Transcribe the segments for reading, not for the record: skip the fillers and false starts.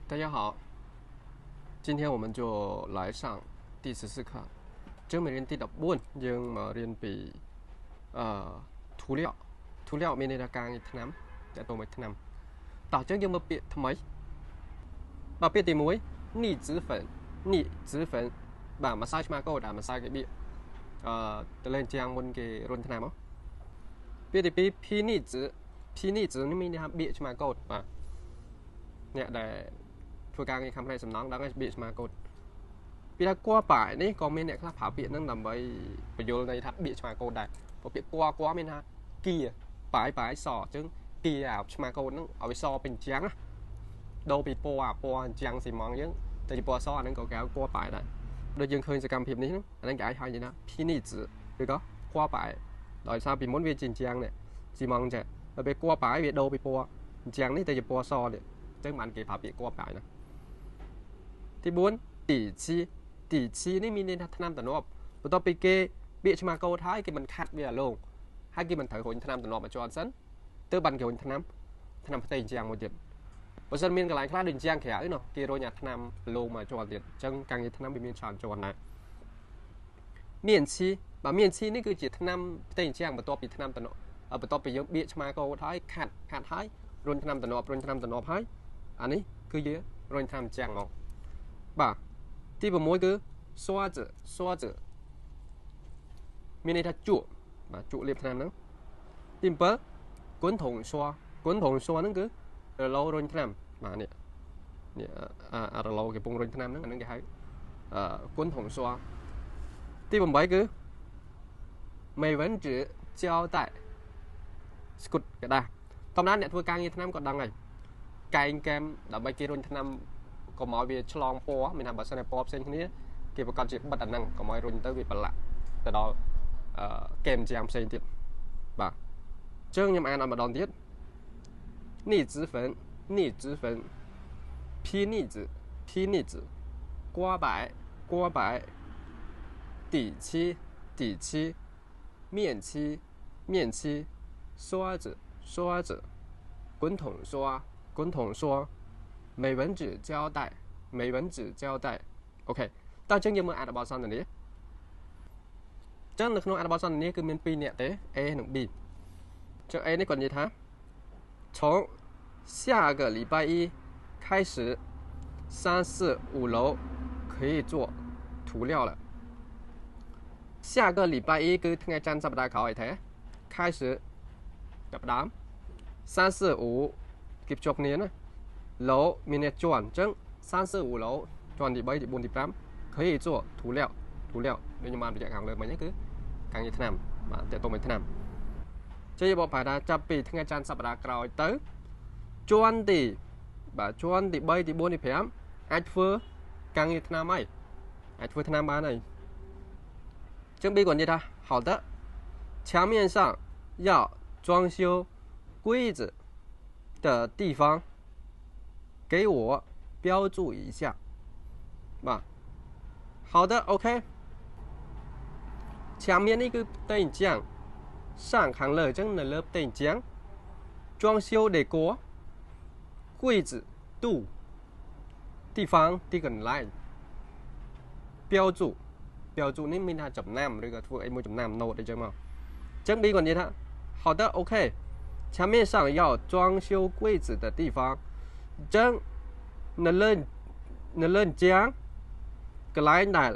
大家好，今天我们就来上第14课。trước mình đến tập 4 nhưng mà đến bị thú liệu mình là càng năm để tôi mới năm tạo trước nhưng mà bị thay mấy và bị tìm muối nị tử phần và massage mà câu đã massage cái bị từ lên trang môn cái run thế nào không biết thì pi nị tửนี่mình bị mà câu và nè đểធ្វើការងារខាងផ្នែកសំណង់ដល់បៀសមាកូតពីថាគួរប៉ានេះក៏មានអ្នកខ្លះប្រើពាក្យហ្នឹងដើម្បីបញ្យល់ន័យថាបៀសមាកូតដែរព្រោះពាក្យគួរមានថាគៀប៉ាយសអញ្ចឹងគៀអាស្មាកូតហ្នឹងឲ្យវាសពេញអញ្ចឹងណាដូរពីពណ៌អញ្ចឹងស៊ីម៉ងយើងទៅជាពណ៌សអាហ្នឹងក៏គេហៅគួរប៉ាយដែរដូចយើងឃើញសកម្មភាពនេះហ្នឹងអាហ្នឹងគេអាចហៅថាភីនីtửឬក៏គួរប៉ាយដោយសារពីមុនវាជាអញ្ចឹងនេះស៊ីម៉ងចេះដល់ពេលគួរប៉ាយវាដូរពីពណ៌អញ្ចឹងនេះទៅជាពណ៌សនេះអញ្ចឹងបានគេប្រើពាក្យគួរប៉ាយណាទី4ទី7នេះមានន័យថាឆ្នាំតំណប់បន្ទាប់ពីគេបៀកឆ្មាកោតហើយគេមិនខាត់វាអាឡងហើយគេមិនត្រូវរុញឆ្នាំតំណប់មកជាន់សិនទៅបានគេរុញឆ្នាំផ្ទៃជាងមួយទៀតបើសិនមានកន្លែងខ្លះដូចជាងក្រៅនោះគេរុញអាឆ្នាំឡងមកជាន់ទៀតអញ្ចឹងការងារឆ្នាំវាមានច្រើនជាន់ដែរមានឈីនេះគឺជាឆ្នាំផ្ទៃជាងបន្ទាប់ពីឆ្នាំតំណប់បន្ទាប់ពីយើងបៀកឆ្មាកោតហើយខាត់ហើយរុញឆ្នាំតំណប់ហើយអានេះគឺយើងរុញឆ្នាំជាងមកបាទទី6គឺ刷子មានន័យថាជក់បាទជក់លាបថ្នាំហ្នឹងទី7គុនថងស្វាហ្នឹងគឺរឡូរុញថ្នាំបាទនេះរឡូគេពងរុញថ្នាំហ្នឹងអាហ្នឹងគេហៅគុនថងស្វាទី8គឺមេវិនជាចោតែស្គុតกระดาษធម្មតាអ្នកធ្វើការងារថ្នាំក៏ដឹងហើយកែងកែមដើម្បីគេរុញថ្នាំកុំឲ្យវាឆ្លងពណ៌មានថាបើសិនតែពណ៌ផ្សេងគ្នាគេប្រកាសជាបិទអាហ្នឹងកុំឲ្យរុញទៅវាប្រឡាក់ទៅដល់កែមជាងផ្សេងទៀតបាទអញ្ចឹងខ្ញុំអានឲ្យម្ដងទៀត逆子粉批逆子刮白底漆面漆刷子滚筒刷美文纸胶带 OK តើអញ្ចឹងយើងមើលអត្ថបទសន្ទនាអញ្ចឹងនៅក្នុងអត្ថបទសន្ទនាគឺមាន2នាក់ទេ A និង B អញ្ចឹង A នេះគាត់និយាយថា从下个礼拜一开始3、4、5楼可以做涂料了下个礼拜一គឺថ្ងៃច័ន្ទសប្តាហ៍ក្រោយទេ开始ចាប់ដើម3、4、5គេភ្ជាប់គ្នាណាឡូមានអ្នកជាន់អញ្ចឹង3、4、5ឡូជាន់ទី3ទី4ទី5可以做涂料ដូចខ្ញុំបានបញ្ជាក់ខាងលើមិញហ្នឹងគឺការងារថ្នាំបាទតើតមកថ្នាំចេះបបប្រហែលថាចាប់ពីថ្ងៃច័ន្ទសប្តាហ៍ក្រោយទៅជាន់ទី3ទី4ទី5អាចធ្វើការងារថ្នាំហើយអាចធ្វើថ្នាំបានហើយអញ្ចឹង B គាត់និយាយថា好的墙面上要装修柜子的地方给我标注一下បាទ好的 OK 墙面នេះគឺផ្ទៃជាង上ខាងលើអញ្ចឹងនៅលើផ្ទៃជាង装修decor柜子ตู้地方ទីកន្លែង标注នេះមានថាចំណាំឬក៏ធ្វើអីមួយចំណាំ note អីចឹងមកអញ្ចឹង B គាត់និយាយថា好的 OK墙面上要装修柜子的地方អញ្ចឹងនៅលើជាងកន្លែងដែល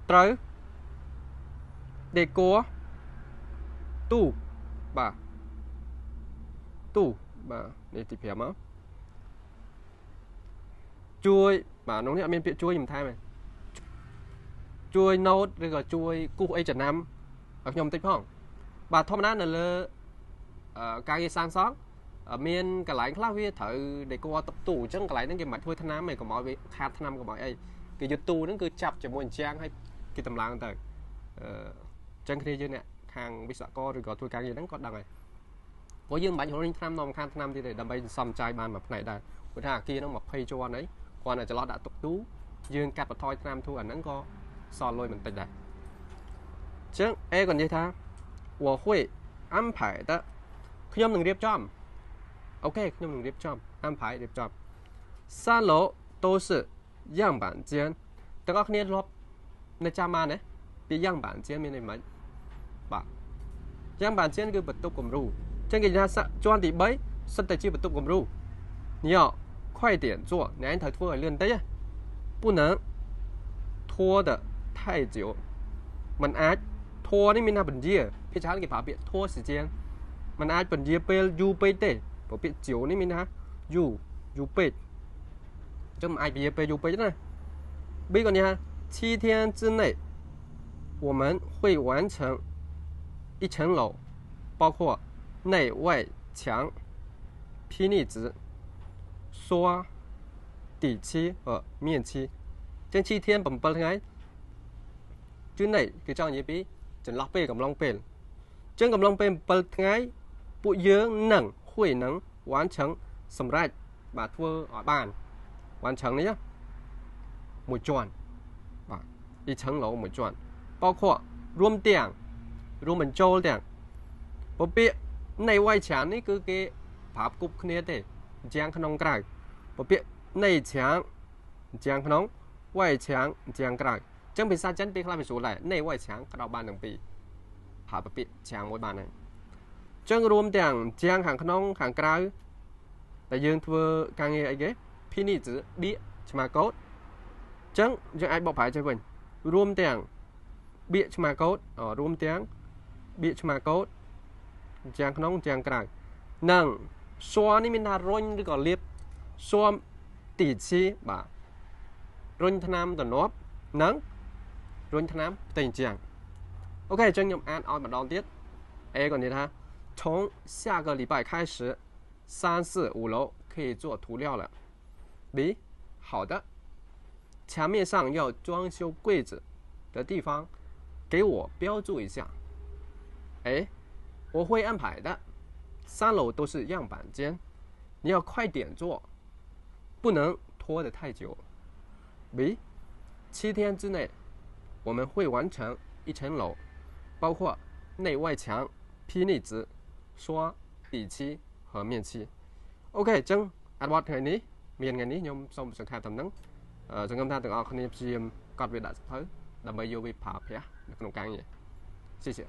ត្រូវ decor ទូបាទនេះទី5មកជួយបាទនោះនេះអត់មានពាក្យជួយខ្ញុំថែមទេជួយ note ឬក៏ជួយគូសអីចំណាំឲ្យខ្ញុំតិចផងបាទធម្មតានៅលើការងារសាងសង់មានកន្លែងខ្លះវាត្រូវ decor តុបទូអញ្ចឹងកន្លែងហ្នឹងគេមិនធ្វើថ្នាំទេកុំឲ្យវាខាតថ្នាំកុំឲ្យអីគេយកទូហ្នឹងគឺចាប់ជាមួយអញ្ចាំងឲ្យគេតម្លើងទៅអញ្ចឹងគ្នាយើងអ្នកខាងវិស្វករឬក៏ធ្វើការងារហ្នឹងគាត់ដឹងហើយព្រោះយើងមិនបាច់រុញថ្នាំនាំខានថ្នាំទៀតទេដើម្បីសំចាយបានមួយផ្នែកដែរព្រោះថាអាគារហ្នឹង20ជាន់អីគាត់តែច្រឡោះដាក់តុបទូយើងកាត់បន្ថយថ្នាំធូរអាហ្នឹងក៏សល់លុយបន្តិចដែរអញ្ចឹង A គាត់និយាយថា我会安排的ខ្ញុំនឹងរៀបចំអូខេខ្ញុំនឹងរៀបចំ安排រៀបចំ 3楼都是样板间ទាំងអស់គ្នាធ្លាប់នៅចាំបានទេពីយ៉ាង板间មានន័យមិនបាទយ៉ាង板间គឺបន្ទប់គំរូចឹងគេថាជាន់ទី3សិតតែជាបន្ទប់គំរូ你要快点做អ្នកឯងត្រូវធ្វើឲ្យលឿនតិច不能拖得太久มันអាចធัวនេះមានថាបញ្ជាភាគច្រើនគេប្រើពាក្យធัว時間มันអាចបញ្ជាពេលយូរពេកទេព្រោះពាក្យជៀវនេះមានថាយូរពេកចឹងមិនអាចបញ្ជាពេលយូរពេកទេណា B ក៏នេះថា7天之内我们会完成一层楼包括内外墙霹雳纸刷底漆和面漆ចឹង7天7ថ្ងៃ之内គឺចង់និយាយពីចន្លោះពេលកំឡុងពេលចឹងកំឡុងពេល7ថ្ងៃពួកយើងនឹង会能完成សម្រាប់បាទធ្វើឲ្យបាន完成នេះមួយជាន់បាទ一层楼មួយជាន់包括រួមទាំងរួមបញ្ចូលទាំងពពាក្យនៃវាយច្រើននេះគឺគេប្រាប់គប់គ្នាទេយ៉ាងក្នុងក្រៅពពាក្យនៃច្រើនយ៉ាងក្នុងវាយច្រើនយ៉ាងក្រៅចឹងភាសាចិនពេលខ្លះវាស្រួលដែរនៃវាយច្រើនក៏ដល់បានទាំងពីរប្រើពពាក្យច្រើនមួយបានហ្នឹងចឹងរួមទាំងយ៉ាងខាងក្នុងខាងក្រៅតែយើងធ្វើការងារអីគេភីនីជបៀកឆ្មាកោតចឹងយើងអាចបកប្រែចេះវិញរួមទាំងបៀកឆ្មាកោតរួមទាំងបៀកឆ្មាកោតយ៉ាងក្នុងយ៉ាងក្រៅនិងសួរនេះមានថារុញឬក៏លាបសួរទីឈីបាទរុញថ្នាំតំណប់និងរុញថ្នាំផ្ទៃជាងអូខេអញ្ចឹងខ្ញុំអានឲ្យម្ដងទៀត A ក៏និយាយថា从下个礼拜开始3、4、5楼可以做涂料了 B 好的墙面上要装修柜子的地方给我标注一下 A 我会安排的3楼都是样板间你要快点做不能拖得太久 B 7天之内我们会完成一层楼包括内外墙霹雳纸刷底漆和面漆អូខេអញ្ចឹងអត្ថបទថ្ងៃនេះមានថ្ងៃនេះខ្ញុំសូមសង្ខេបតាមហ្នឹងសង្ឃឹមថាទាំងអស់គ្នាព្យាយាមកត់វាដាក់សភៅដើម្បីយកវាប្រើប្រាស់នៅក្នុងការងារ谢谢